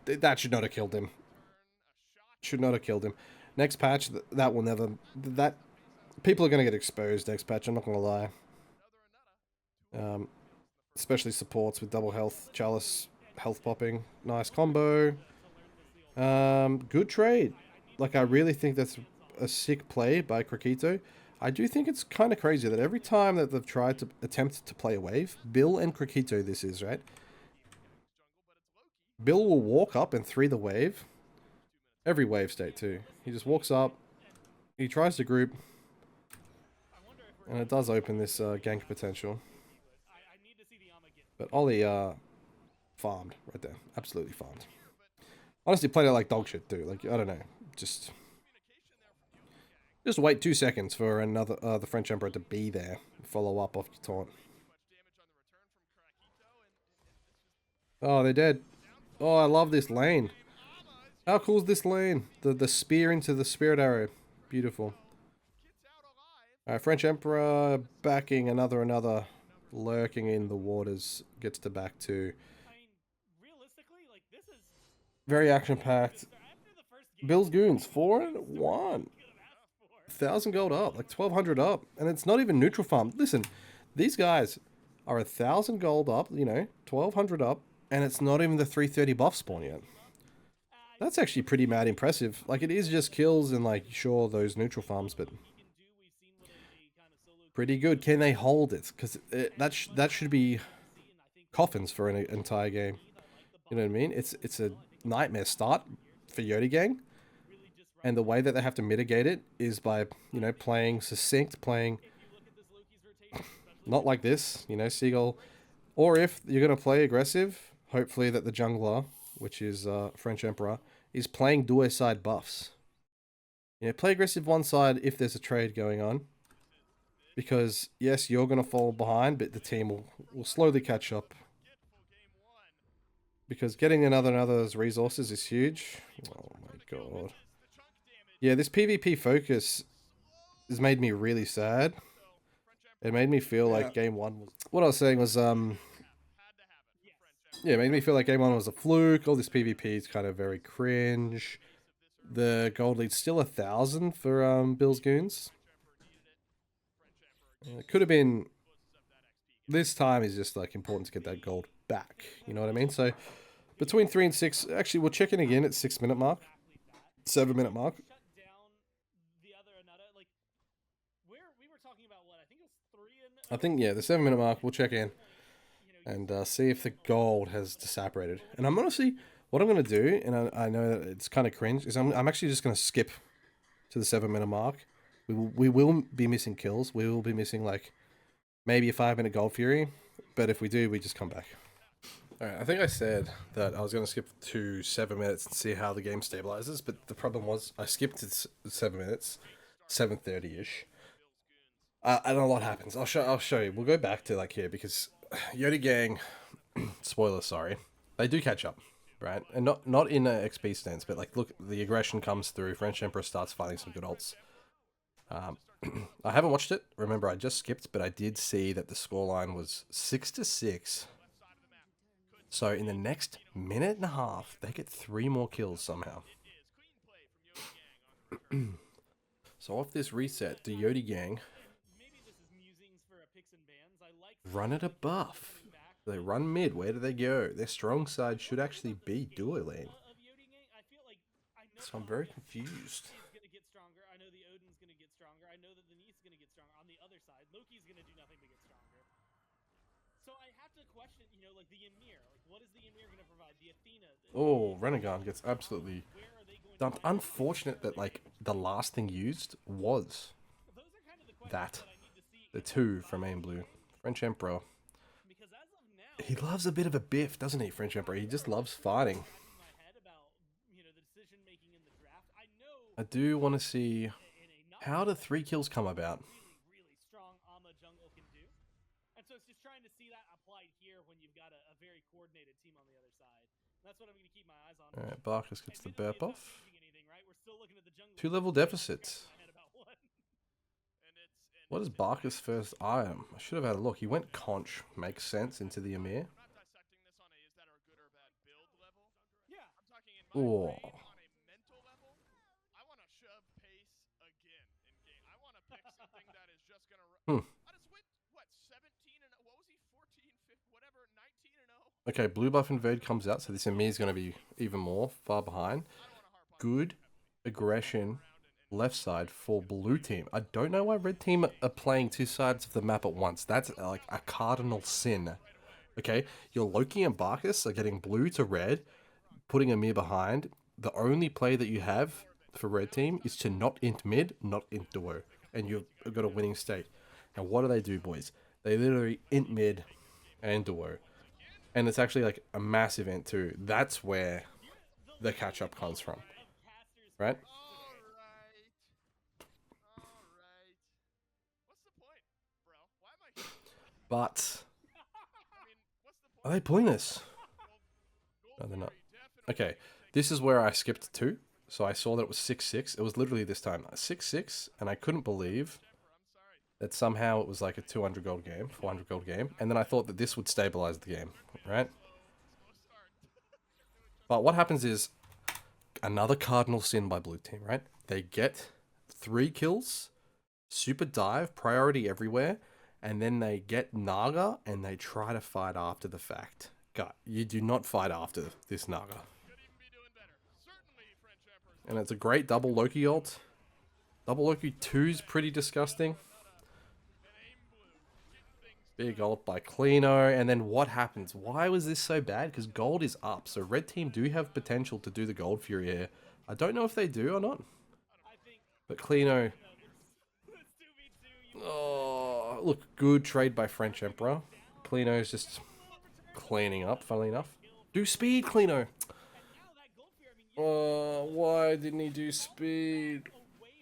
That should not have killed him. Should not have killed him. Next patch, that will never... People are going to get exposed next patch, I'm not going to lie. Especially supports with double health, chalice, health popping. Nice combo. Good trade. Like, I really think that's a sick play by Krakito. I do think it's kind of crazy that every time that they've tried to attempt to play a wave, Bill and Krakito this is, right? Bill will walk up and 3 the wave. Every wave state too. He just walks up. He tries to group. And it does open this gank potential. But Ollie farmed right there. Absolutely farmed. Honestly, played it like dog shit too. Like, I don't know. Just wait 2 seconds for another the French Emperor to be there. Follow up off your taunt. Oh, they're dead. Oh, I love this lane. How cool is this lane? The spear into the spirit arrow. Beautiful. Alright, French Emperor backing another lurking in the waters. Gets to back two. I mean, realistically, like this is Very action packed. after the first game. Bill's Goons 4-1. Could have asked for. 1,000 gold up, like 1,200 up, and it's not even neutral farm. Listen, these guys are 1,000 gold up, you know, 1,200 up, and it's not even the 330 buff spawn yet. That's actually pretty mad impressive. Like, it is just kills and, like, sure, those neutral farms, but pretty good. Can they hold it? Because that should be coffins for an entire game. You know what I mean? It's a nightmare start for YODIE Gang. And the way that they have to mitigate it is by, you know, playing succinct, playing not like this, you know, Seagull. Or if you're going to play aggressive, hopefully that the jungler, which is French Emperor, is playing duo side buffs. You know, play aggressive one side if there's a trade going on. Because, yes, you're going to fall behind, but the team will slowly catch up. Because getting another's resources is huge. Oh my god. Yeah, this PvP focus has made me really sad. It made me feel like game one was... What I was saying was, yeah, it made me feel like game one was a fluke. All this PvP is kind of very cringe. The gold lead's still 1,000 for Bill's Goons. It could have been... This time is just like important to get that gold back. You know what I mean? So, between 3 and 6... Actually, we'll check in again at 6-minute mark. 7-minute mark. I think, yeah, the 7-minute mark, we'll check in and see if the gold has disapparated. And I'm honestly, what I'm going to do, and I know that it's kind of cringe, is I'm actually just going to skip to the 7-minute mark. We will be missing kills. We will be missing, like, maybe a 5-minute gold fury. But if we do, we just come back. Alright, I think I said that I was going to skip to 7 minutes and see how the game stabilizes. But the problem was, I skipped to 7 minutes, 7:30-ish. I don't know what happens. I'll show you. We'll go back to like here because YODIE Gang, spoiler, sorry, they do catch up, right? And not in an XP stance, but like look, the aggression comes through. French Emperor starts fighting some good ults. I haven't watched it. Remember, I just skipped, but I did see that the scoreline was 6-6. So in the next minute and a half, they get 3 more kills somehow. So off this reset, the YODIE Gang run at a buff. They run mid. Where do they go? Their strong side should actually be duo lane. So I'm very confused. I know the Odin's gonna get stronger. I know that the Neith's gonna get stronger. On the other side, Loki's gonna do nothing but get stronger. So I have to question, you know, like the Ymir. Like, what is the Ymir gonna provide? The Athena. Oh, Renegon gets absolutely dumped. Unfortunate that like the last thing used was that. The 2 from Aim Blue. French Emperor. He loves a bit of a biff, doesn't he, French Emperor? He just loves fighting. I do want to see how the 3 kills come about. And so it's just trying to see that applied here when you've got a very coordinated team on the other side. That's what I'm going to keep my eyes on. Alright, Barkus gets the burp off. 2-level deficits. What is Barkus' first item? I should have had a look. He went conch. Makes sense into the EMEA. Oh. Okay, blue buff invade comes out, so this EMEA is going to be even more far behind. Good aggression left side for blue team. I don't know why red team are playing 2 sides of the map at once. That's like a cardinal sin. Okay, your Loki and Barkus are getting blue to red, putting a mirror behind. The only play that you have for red team is to not int mid, not int duo, and you've got a winning state. And what do, boys? They literally int mid and duo. And it's actually like a massive int too. That's where the catch up comes from. Right? But are they pulling this? No, they're not. Okay, this is where I skipped to. So I saw that it was 6-6. It was literally this time 6-6, and I couldn't believe that somehow it was like a 200 gold game, 400 gold game, and then I thought that this would stabilize the game, right? But what happens is another cardinal sin by blue team, right? They get 3 kills, super dive, priority everywhere, and then they get Naga and they try to fight after the fact. God, you do not fight after this Naga. And it's a great double Loki ult. Double Loki 2 is pretty disgusting. Big ult by Cleano. And then what happens? Why was this so bad? Because gold is up. So red team do have potential to do the gold fury here. I don't know if they do or not. But Cleano... Oh, look, good trade by French Emperor. Cleano's just cleaning up, funnily enough. Do speed, Cleano! Oh, why didn't he do speed?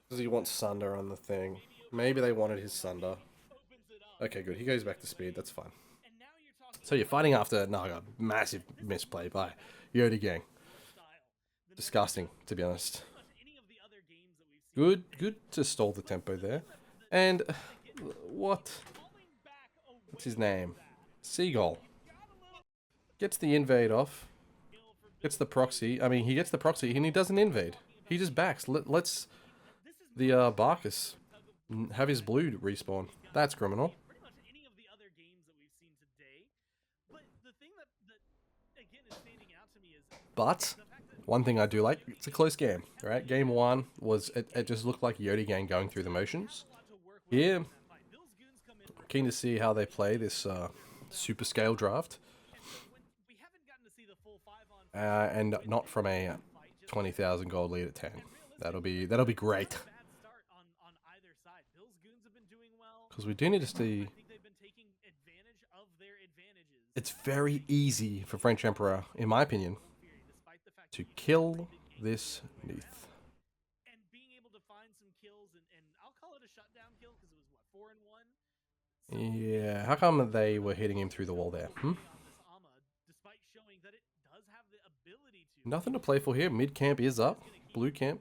Because he wants Sunder on the thing. Maybe they wanted his Sunder. Okay, good. He goes back to speed. That's fine. So you're fighting after Naga. Massive misplay by YODIE gang. Disgusting, to be honest. Good to stall the tempo there. And what's his name? Seagull gets the invade off. Gets the proxy. I mean, he gets the proxy and he doesn't invade. He just backs. Let's the Barkus have his blue respawn. That's criminal. But one thing I do like, it's a close game, right? Game 1 was it just looked like YODIE gang going through the motions. Here, keen to see how they play this super scale draft. And not from a 20,000 gold lead at 10. That'll be great. Because we do need to see. It's very easy for French Emperor, in my opinion, to kill this Neath. And being able to find some kills, and I'll call it a shutdown kill because it was what, 4-1. Yeah, how come they were hitting him through the wall there? Nothing to play for here. Mid camp is up. Blue camp.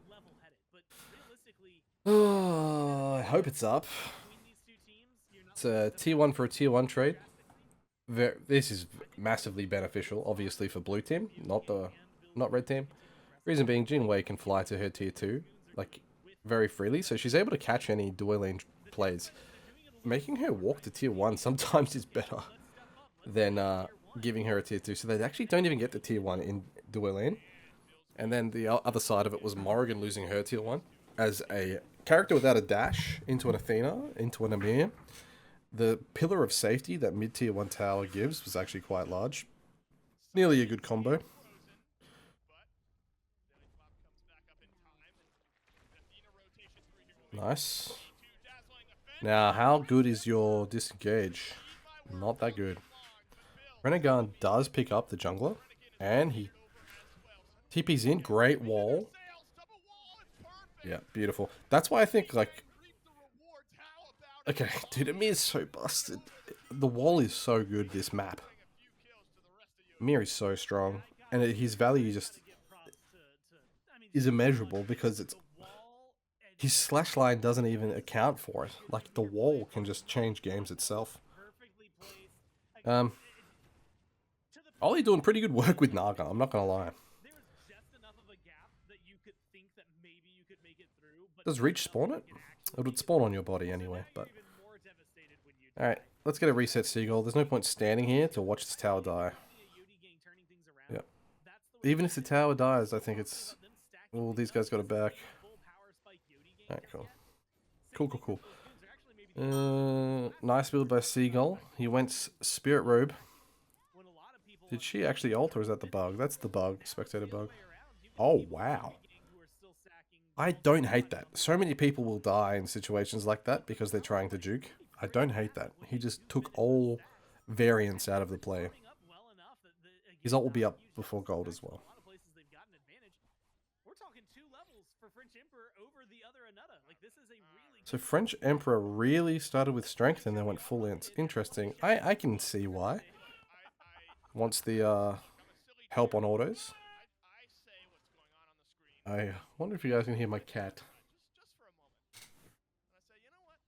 Oh, I hope it's up. It's a tier 1 for a tier 1 trade. This is massively beneficial, obviously, for blue team, not red team. Reason being, Jinwei can fly to her tier 2, like, very freely, so she's able to catch any dual lane plays. Making her walk to tier 1 sometimes is better than giving her a tier 2. So they actually don't even get the tier 1 in dual lane. And then the other side of it was Morrigan losing her tier 1 as a character without a dash into an Athena, into an EMEA. The pillar of safety that mid tier 1 tower gives was actually quite large. Nearly a good combo. Nice. Now, how good is your disengage? Not that good. Renegade does pick up the jungler, and he TP's in. Great wall. Yeah, beautiful. That's why I think, like... Okay, dude, EMEA is so busted. The wall is so good, this map. EMEA is so strong. And his value just is immeasurable because it's... His slash line doesn't even account for it. Like, the wall can just change games itself. Ollie doing pretty good work with Naga, I'm not gonna lie. Does Reach spawn it? It would spawn on your body anyway, but... Alright, let's get a reset Seagull. There's no point standing here to watch this tower die. Yep. Even if the tower dies, I think it's... Oh, these guys got it back. Alright, cool. Nice build by Seagull. He went Spirit Robe. Did she actually ult, or is that the bug? That's the bug, spectator bug. Oh, wow. I don't hate that. So many people will die in situations like that because they're trying to juke. I don't hate that. He just took all variance out of the play. His ult will be up before gold as well. So French Emperor really started with strength and then went full int. Interesting. I can see why. Once the help on autos. I say what's going on the screen. I wonder if you guys can hear my cat. Just for a moment. And I say, you know what?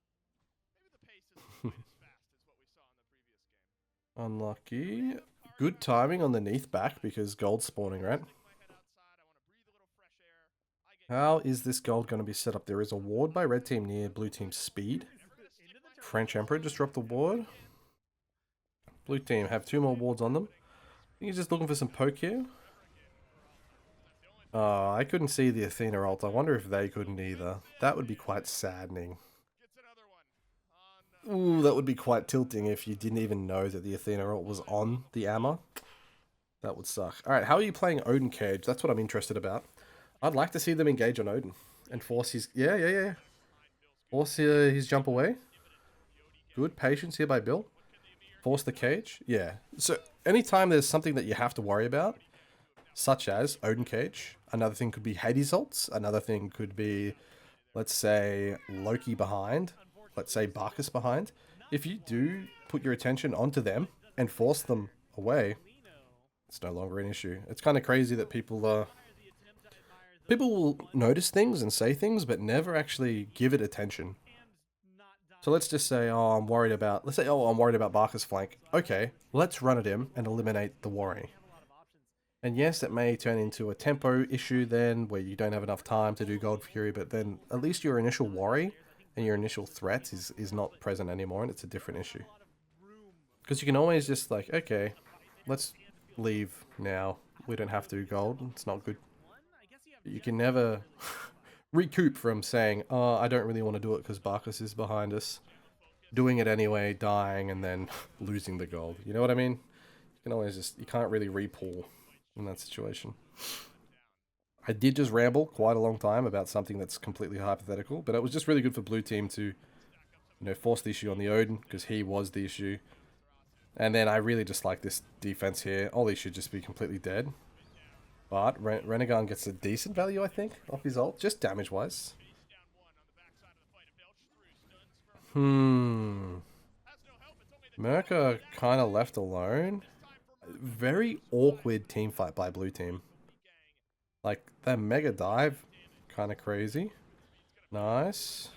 Maybe the pace isn't quite as fast as what we saw in the previous game. Unlucky. Good timing on the Neath back because gold's spawning, right? Stick my head outside. I want to breathe a little fresh air. I get How is this gold going to be set up? There is a ward by red team near blue team speed. French Emperor just dropped the ward. Blue team have 2 more wards on them. I think he's just looking for some poke here. I couldn't see the Athena ult. I wonder if they couldn't either. That would be quite saddening. gets another one. On Ooh, that would be quite tilting if you didn't even know that the Athena ult was on the Amma. That would suck. Alright, how are you playing Odin Cage? That's what I'm interested about. I'd like to see them engage on Odin. And force his... Yeah. Force his jump away. Good patience here by Bill. Force the cage. Yeah. So, anytime there's something that you have to worry about, such as Odin Cage, another thing could be Hades ults, another thing could be, let's say, Loki behind, let's say Barcus behind. If you do put your attention onto them and force them away, it's no longer an issue. It's kind of crazy that people will notice things and say things, but never actually give it attention. So let's just say, oh, I'm worried about, let's say, oh, I'm worried about Barker's flank. Okay, let's run at him and eliminate the worry. And yes, it may turn into a tempo issue then, where you don't have enough time to do Gold Fury, but then at least your initial worry and your initial threat is not present anymore, and it's a different issue. Because you can always just like, okay, let's leave now. We don't have to do gold, it's not good. But you can never recoup from saying, oh, I don't really want to do it because Barcus is behind us. Doing it anyway, dying, and then losing the gold. You know what I mean? You can always just, you can't really repull in that situation. I did just ramble quite a long time about something that's completely hypothetical, but it was just really good for blue team to, you know, force the issue on the Odin, because he was the issue. And then I really just like this defense here. Ollie should just be completely dead. But Renegon gets a decent value, I think, off his ult, just damage-wise. Merca kind of left alone. Very awkward team fight by blue team. Like, that mega dive, kind of crazy. Nice.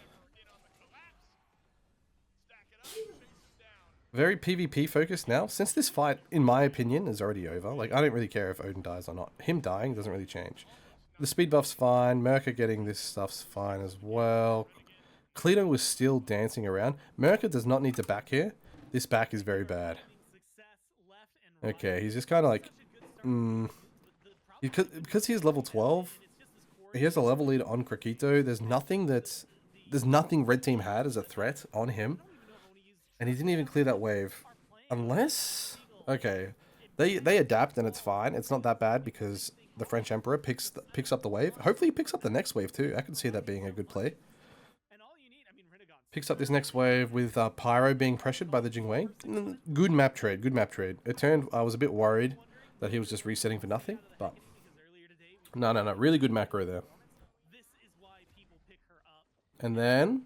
Very PvP focused now. Since this fight, in my opinion, is already over. Like, I don't really care if Odin dies or not. Him dying doesn't really change. The speed buff's fine. Merca getting this stuff's fine as well. Cleto was still dancing around. Merca does not need to back here. This back is very bad. Okay, he's just kind of like... Because he's level 12, he has a level lead on Krakito. There's nothing red team had as a threat on him. And he didn't even clear that wave. Unless... Okay. They adapt and it's fine. It's not that bad because the French Emperor picks up the wave. Hopefully he picks up the next wave too. I can see that being a good play. Picks up this next wave with Pyro being pressured by the Jingwei. Good map trade. Good map trade. It turned... I was a bit worried that he was just resetting for nothing. But... No. Really good macro there. And then...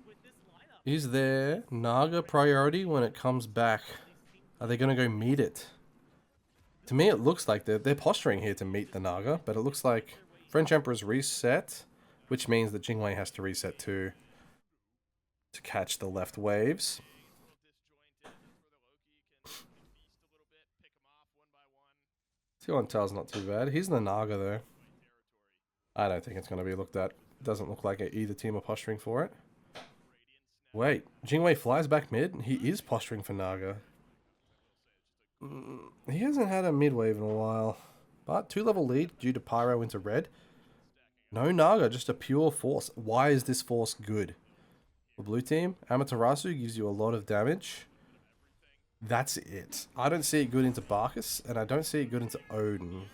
Is there Naga priority when it comes back? Are they going to go meet it? To me, it looks like they're posturing here to meet the Naga, but it looks like French Emperor's reset, which means that Jingwei has to reset too to catch the left waves. T1 not too bad. He's the Naga though. I don't think it's going to be looked at. It doesn't look like either team are posturing for it. Wait, Jingwei flies back mid? He is posturing for Naga. He hasn't had a mid wave in a while. But 2-level lead due to Pyro into red. No Naga, just a pure force. Why is this force good? The blue team, Amaterasu gives you a lot of damage. That's it. I don't see it good into Barcus, and I don't see it good into Odin.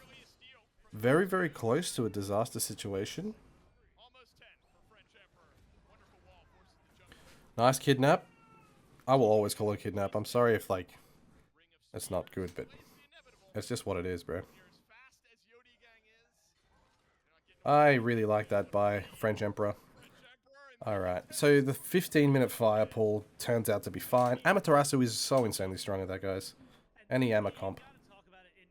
Very, very close to a disaster situation. Nice kidnap. I will always call it a kidnap. I'm sorry if, like, it's not good, but it's just what it is, bro. I really like that by French Emperor. Alright, so the 15-minute fire pull turns out to be fine. Amaterasu is so insanely strong at that, guys. Any Ama comp.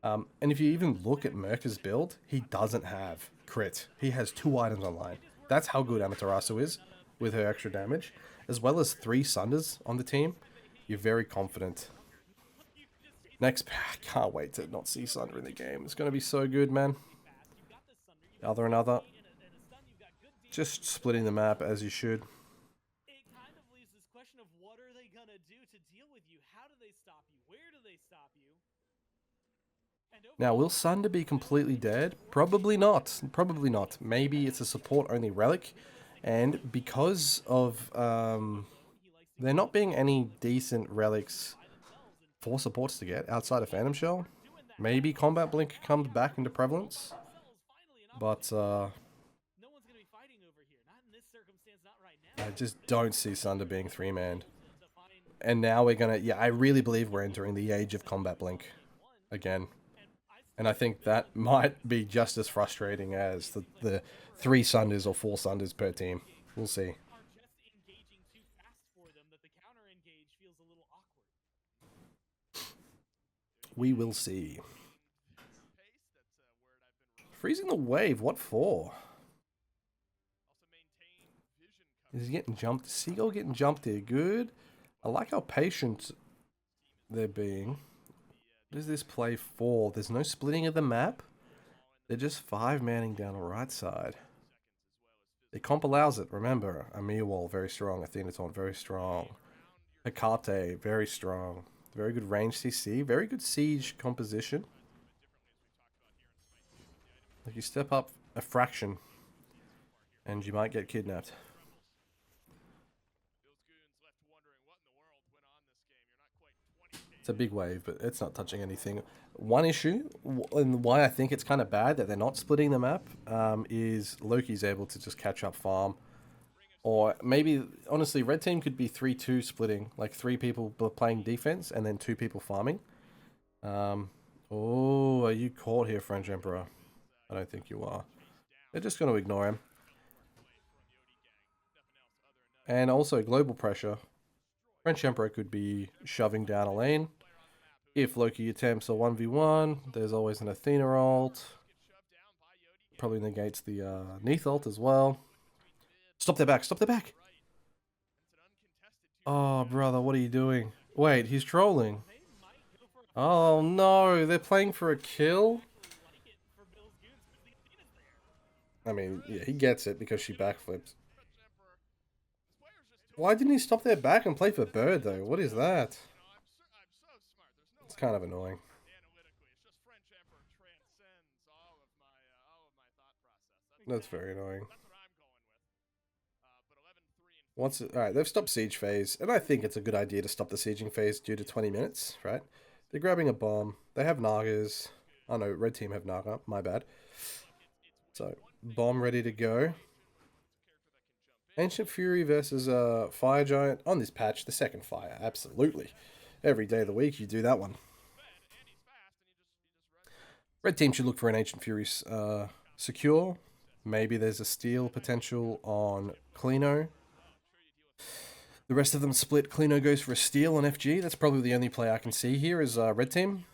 And if you even look at Merca's build, he doesn't have crit. He has 2 items online. That's how good Amaterasu is with her extra damage. As well as 3 Sunders on the team. You're very confident. Next pack. Can't wait to not see Sunder in the game. It's going to be so good, man. Other and other. Just splitting the map as you should. It kind of leaves this question of what are they gonna do to deal with you? How do they stop you? Where do they stop you? Now, will Sunder be completely dead? Probably not. Probably not. Maybe it's a support-only relic. And because of there not being any decent relics for supports to get outside of Phantom Shell, maybe Combat Blink comes back into prevalence. But I just don't see Sunder being 3-manned. And now we're gonna, yeah, I really believe we're entering the age of Combat Blink again. And I think that might be just as frustrating as the 3 Sunders or 4 Sunders per team. We'll see. We will see. Freezing the wave, what for? Is he getting jumped? Seagull getting jumped here, good. I like how patient they're being. What is this play for? There's no splitting of the map. They're just 5-manning down the right side. The comp allows it, remember. EMEA wall, very strong. Athenaton, very strong. Hecate, very strong. Very good range CC. Very good siege composition. Like you step up a fraction and you might get kidnapped. It's a big wave, but it's not touching anything. One issue, and why I think it's kind of bad that they're not splitting the map, is Loki's able to just catch up farm. Or maybe, honestly, red team could be 3-2 splitting. Like 3 people playing defense and then 2 people farming. Oh, are you caught here, French Emperor? I don't think you are. They're just going to ignore him. And also global pressure. French Emperor could be shoving down a lane. If Loki attempts a 1v1, there's always an Athena ult. Probably negates the Neath ult as well. Stop their back, stop their back! Oh, brother, what are you doing? Wait, he's trolling. Oh no, they're playing for a kill? I mean, yeah, he gets it because she backflips. Why didn't he stop their back and play for Bird, though? What is that? It's kind of annoying. That's very annoying. Alright, they've stopped siege phase, and I think it's a good idea to stop the sieging phase due to 20 minutes, right? They're grabbing a bomb. They have Nagas. Oh no, red team have Naga. My bad. So, bomb ready to go. Ancient Fury versus Fire Giant on this patch. The second fire, absolutely. Every day of the week you do that one. Red team should look for an Ancient Fury secure. Maybe there's a steal potential on Clino. The rest of them split. Clino goes for a steal on FG. That's probably the only play I can see here is red team.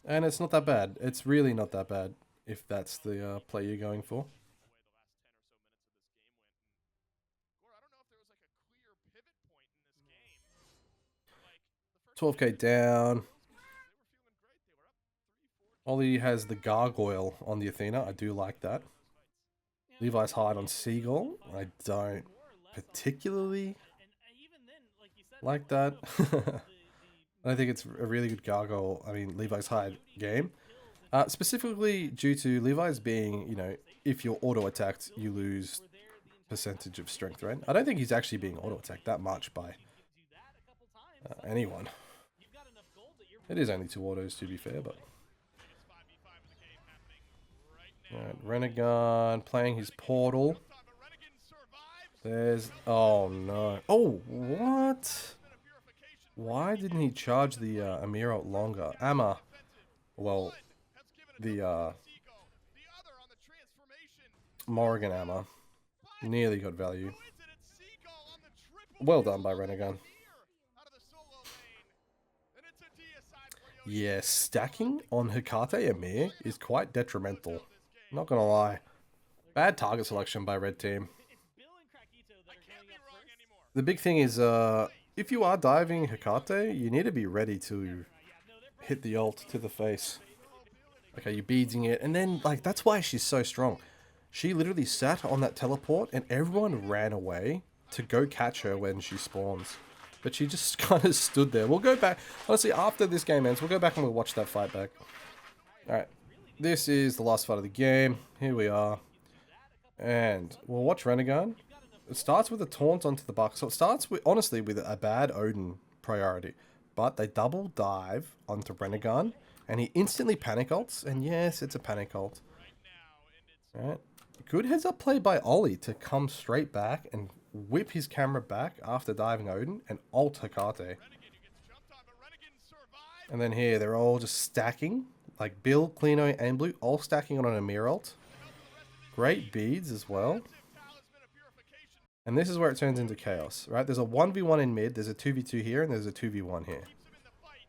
And it's not that bad. It's really not that bad if that's the play you're going for. 12k down. Ollie has the Gargoyle on the Athena. I do like that. Levi's hide on Seagull. I don't particularly like that. I think it's a really good Gargoyle. I mean, Levi's hide game. Specifically due to Levi's being, you know, if you're auto-attacked, you lose percentage of strength, right? I don't think he's actually being auto-attacked that much by anyone. It is only 2 autos, to be fair, but... Alright, Renegon playing his portal. There's... Oh, no. Oh, what? Why didn't he charge the EMEA out longer? Amma. Well, the Morrigan Amma. Nearly got value. Well done by Renegon. Yeah, stacking on Hecate EMEA is quite detrimental. Not gonna lie. Bad target selection by red team. It's Bill and Krakito that are Can't going be up wrong first. anymore. The big thing is, if you are diving Hecate, you need to be ready to Yeah, no, they're hit the ult to the face. Oh, Bill and a Okay, you're beadsing it, and then, like, that's why she's so strong. She literally sat on that teleport, and everyone ran away to go catch her when she spawns. But she just kind of stood there. We'll go back, honestly, after this game ends, we'll go back and we'll watch that fight back. Alright, this is the last fight of the game. Here we are. And we'll watch Renegon. It starts with a taunt onto the buck. So it starts with, honestly, with a bad Odin priority. But they double dive onto Renegon. And he instantly panic ults. And yes, it's a panic ult. right now, and it's Alright. Good heads up play by Ollie to come straight back and whip his camera back after diving Odin and ult Hecate. Renegade who gets jumped on, but Renegade survived. And then here, they're all just stacking. Like Bill, Clino, and Blue, all stacking on an Emir ult. Great beads as well. Talisman of purification And this is where it turns into chaos, right? There's a 1v1 in mid, there's a 2v2 here, and there's a 2v1 here. keeps him in the fight.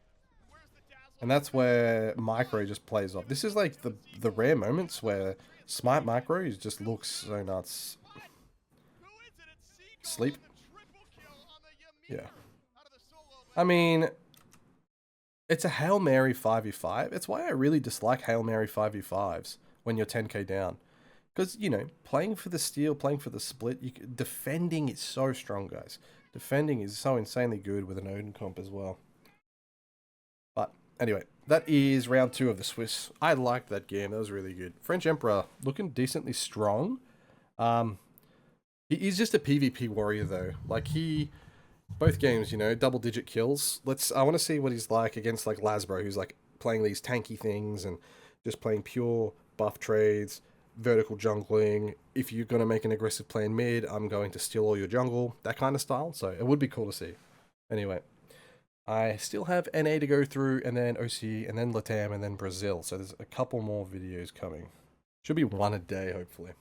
Where's the dazzle? And that's where Micro just plays off. This is like the rare moments where Smite Micro just looks so nuts. Who is it? It's Seagull Sleep. with the triple kill on the Ymir. Yeah. Out of the solo I mean, it's a Hail Mary 5v5. It's why I really dislike Hail Mary 5v5s when you're 10k down. Because, you know, playing for the steal, playing for the split, defending is so strong, guys. Defending is so insanely good with an Odin comp as well. But, anyway, that is round 2 of the Swiss. I liked that game. That was really good. French Emperor, looking decently strong. He's just a PvP warrior, though. Like, both games, you know, double-digit kills. I want to see what he's like against, like, Lasbro, who's, like, playing these tanky things and just playing pure buff trades, vertical jungling. If you're going to make an aggressive play in mid, I'm going to steal all your jungle, that kind of style. So it would be cool to see. Anyway, I still have NA to go through, and then OC, and then Latam, and then Brazil. So there's a couple more videos coming. Should be one a day, hopefully.